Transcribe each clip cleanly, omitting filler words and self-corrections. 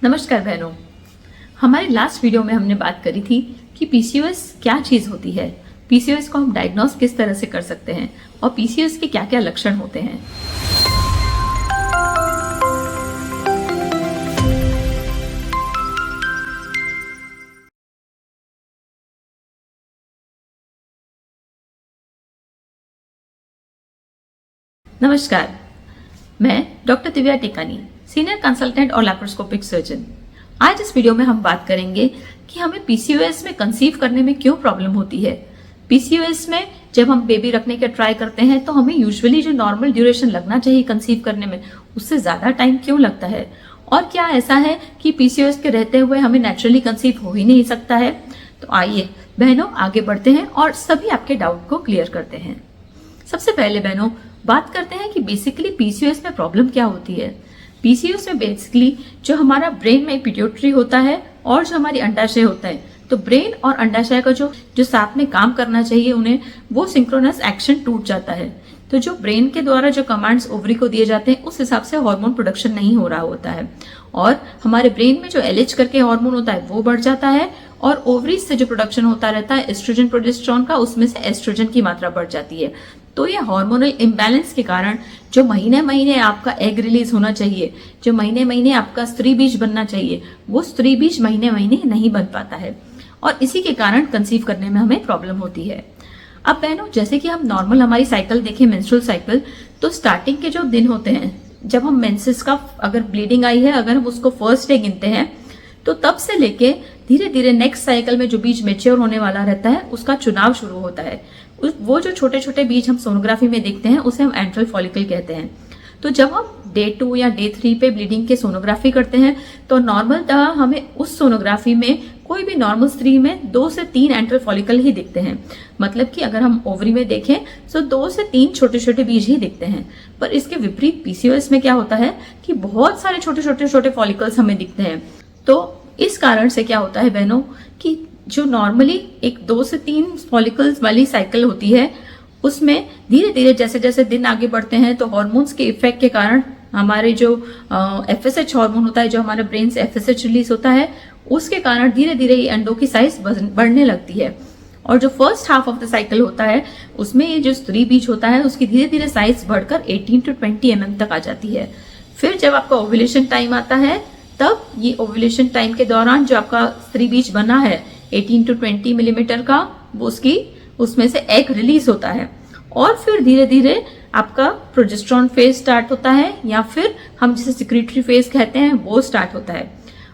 नमस्कार बहनों, हमारी लास्ट वीडियो में हमने बात करी थी कि पीसीओएस क्या चीज़ होती है, पीसीओएस को हम डायग्नोस किस तरह से कर सकते हैं और पीसीओएस के क्या क्या लक्षण होते हैं। नमस्कार, मैं डॉक्टर दिव्या टिकानी, सीनियर कंसल्टेंट और लैप्रोस्कोपिक सर्जन। आज इस वीडियो में हम बात करेंगे कि हमें पीसीओएस में कंसीव करने में क्यों प्रॉब्लम होती है। पीसीओएस में जब हम बेबी रखने का ट्राई करते हैं तो हमें यूजुअली जो नॉर्मल ड्यूरेशन लगना चाहिए कंसीव करने में, उससे ज़्यादा टाइम क्यों लगता है, और क्या ऐसा है कि पीसीओएस के रहते हुए हमें नेचुरली कंसीव हो ही नहीं सकता है। तो आइए बहनों आगे बढ़ते हैं और सभी आपके डाउट को क्लियर करते हैं। सबसे पहले बहनों बात करते हैं कि बेसिकली पीसीओएस में प्रॉब्लम क्या होती है। पीसीओएस में बेसिकली जो हमारा ब्रेन में पिट्यूटरी होता है और जो हमारी अंडाशय होता है, तो ब्रेन और अंडाशय का जो साथ में काम करना चाहिए उन्हें, वो सिंक्रोनस एक्शन टूट जाता है। तो जो ब्रेन के द्वारा जो कमांड्स ओवरी को दिए जाते हैं उस हिसाब से हार्मोन प्रोडक्शन नहीं हो रहा होता है और हमारे ब्रेन में जो एलएच करके हार्मोन होता है वो बढ़ जाता है और ओवरीज से जो प्रोडक्शन होता रहता है एस्ट्रोजन प्रोजेस्टेरोन का, उसमें से एस्ट्रोजन की मात्रा बढ़ जाती है। तो ये हार्मोनल इम्बैलेंस के कारण जो महीने महीने आपका एग रिलीज होना चाहिए, जो महीने महीने आपका स्त्री बीज बनना चाहिए, वो स्त्री बीज महीने महीने नहीं बन पाता है और इसी के कारण कंसीव करने में हमें प्रॉब्लम होती है। अब बहनों जैसे कि हम नॉर्मल हमारी साइकिल देखें, मेंस्ट्रुअल साइकिल, तो स्टार्टिंग के जो दिन होते हैं जब हम मेंसेस का अगर ब्लीडिंग आई है, अगर हम उसको फर्स्ट डे गिनते हैं, तो तब से लेके धीरे धीरे नेक्स्ट साइकिल में जो बीज मेच्योर होने वाला रहता है उसका चुनाव शुरू होता है। वो जो छोटे छोटे बीज हम सोनोग्राफी में देखते हैं उसे हम एंट्रल फॉलिकल कहते हैं। तो जब हम डे 2 या डे 3 पे ब्लीडिंग के सोनोग्राफी करते हैं तो नॉर्मलतः हमें उस सोनोग्राफी में कोई भी नॉर्मल स्त्री में 2 से 3 एंट्रल फॉलिकल ही दिखते हैं। मतलब कि अगर हम ओवरी में देखें तो 2 से 3 छोटे छोटे बीज ही दिखते हैं। पर इसके विपरीत पीसीओएस में क्या होता है कि बहुत सारे छोटे छोटे फॉलिकल्स हमें दिखते हैं। तो इस कारण से क्या होता है बहनों कि जो नॉर्मली एक 2 से 3 फॉलिकल्स वाली साइकिल होती है उसमें धीरे धीरे जैसे जैसे दिन आगे बढ़ते हैं तो हार्मोन्स के इफेक्ट के कारण हमारे जो एफएसएच हार्मोन होता है, जो हमारे ब्रेन से एफएसएच रिलीज होता है, उसके कारण धीरे धीरे ये अंडों की साइज बढ़ने लगती है। और जो first half of the cycle होता है उसमें ये जो स्त्री बीज होता है उसकी धीरे धीरे साइज बढ़कर 18 to 20 mm तक आ जाती है। फिर जब आपका ओव्यूलेशन टाइम आता है तब ये ओव्यूलेशन टाइम के दौरान जो आपका स्त्री बीज बना है 18 to 20 मिलीमीटर का, वो उसमें से एग रिलीज होता है और फिर धीरे धीरे आपका प्रोजेस्टेरोन फेज स्टार्ट होता है या फिर हम जिसे सिक्रीटरी फेज कहते हैं वो स्टार्ट होता है।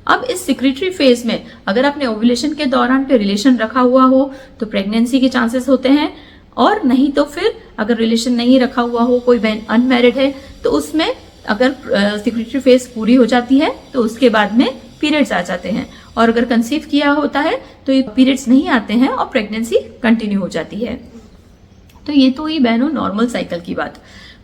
अब इस सिक्रीटरी फेज में अगर आपने ओव्यूलेशन के दौरान पे रिलेशन रखा हुआ हो तो प्रेगनेंसी के चांसेस होते हैं, और नहीं तो फिर अगर रिलेशन नहीं रखा हुआ हो, कोई बहन अनमैरिड है, तो उसमें अगर सिक्रीटरी फेज पूरी हो जाती है तो उसके बाद में पीरियड्स आ जाते हैं, और अगर कंसीव किया होता है तो ये पीरियड्स नहीं आते हैं और प्रेगनेंसी कंटिन्यू हो जाती है। तो ये तो ही बहनों नॉर्मल साइकिल की बात।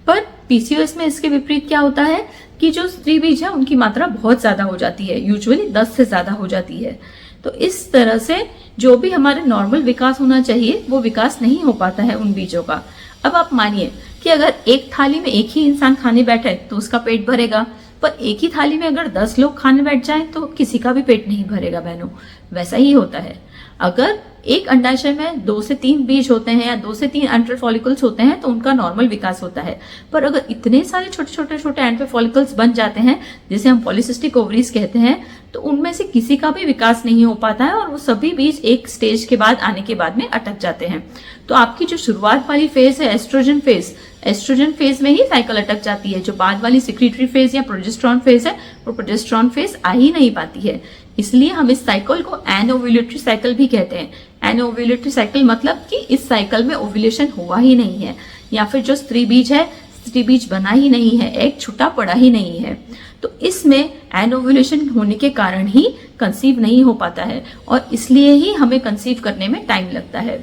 पर पीसीओएस में इसके विपरीत क्या होता है कि जो स्त्री बीज है उनकी मात्रा बहुत ज्यादा हो जाती है, यूजुअली 10 से ज्यादा हो जाती है। तो इस तरह से जो भी हमारे नॉर्मल विकास होना चाहिए वो विकास नहीं हो पाता है उन बीजों का। अब आप मानिए कि अगर एक थाली में एक ही इंसान खाने बैठे तो उसका पेट भरेगा, पर एक ही थाली में अगर 10 लोग खाने बैठ जाएं तो किसी का भी पेट नहीं भरेगा बहनों। वैसा ही होता है, अगर एक अंडाशय में 2 से 3 बीज होते हैं या 2 से 3 एंट्रल फॉलिकल्स होते हैं तो उनका नॉर्मल विकास होता है। पर अगर इतने सारे छोटे छोटे एंट्रल फॉलिकल्स बन जाते हैं जिसे हम पॉलीसिस्टिक ओवरीज कहते हैं, तो उनमें से किसी का भी विकास नहीं हो पाता है और वो सभी बीज एक स्टेज के बाद आने के बाद में अटक जाते हैं। तो आपकी जो शुरुआत वाली फेज है एस्ट्रोजन फेज में ही साइकिल अटक जाती है। जो बाद वाली सिक्रीटरी फेज या प्रोजेस्टेरोन फेज है वो प्रोजेस्टेरोन फेज आ ही नहीं पाती है। इसलिए हम इस साइकिल को एनओव्यूलेटरी साइकिल भी कहते हैं। एनओव्यूलेटरी साइकिल मतलब कि इस साइकिल में ओव्यूलेशन हुआ ही नहीं है, या फिर जो स्त्री बीज है स्त्री बीज बना ही नहीं है, एग छुटा पड़ा ही नहीं है। तो इसमें एनओव्यूलेशन होने के कारण ही कंसीव नहीं हो पाता है और इसलिए ही हमें कंसीव करने में टाइम लगता है।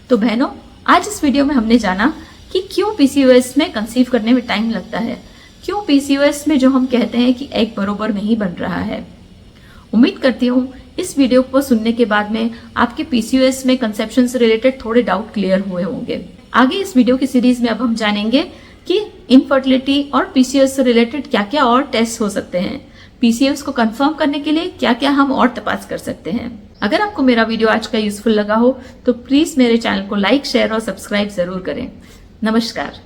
तो बहनों आज इस वीडियो में हमने जाना कि क्यों पीसीओएस में कंसीव करने में टाइम लगता है, क्यों पीसीओएस में जो हम कहते हैं कि एग बरोबर नहीं बन रहा है। उम्मीद करती हूँ इस वीडियो को सुनने के बाद में आपके पीसीओएस में कंसेप्शन से रिलेटेड थोड़े डाउट क्लियर हुए होंगे। आगे इस वीडियो की सीरीज में अब हम जानेंगे कि इनफर्टिलिटी और पीसीओएस से रिलेटेड क्या क्या और टेस्ट हो सकते हैं। पीसीओएस को कंफर्म करने के लिए क्या क्या हम और तपास कर सकते हैं। अगर आपको मेरा वीडियो आज का यूजफुल लगा हो तो प्लीज मेरे चैनल को लाइक, शेयर और सब्सक्राइब जरूर करें। नमस्कार।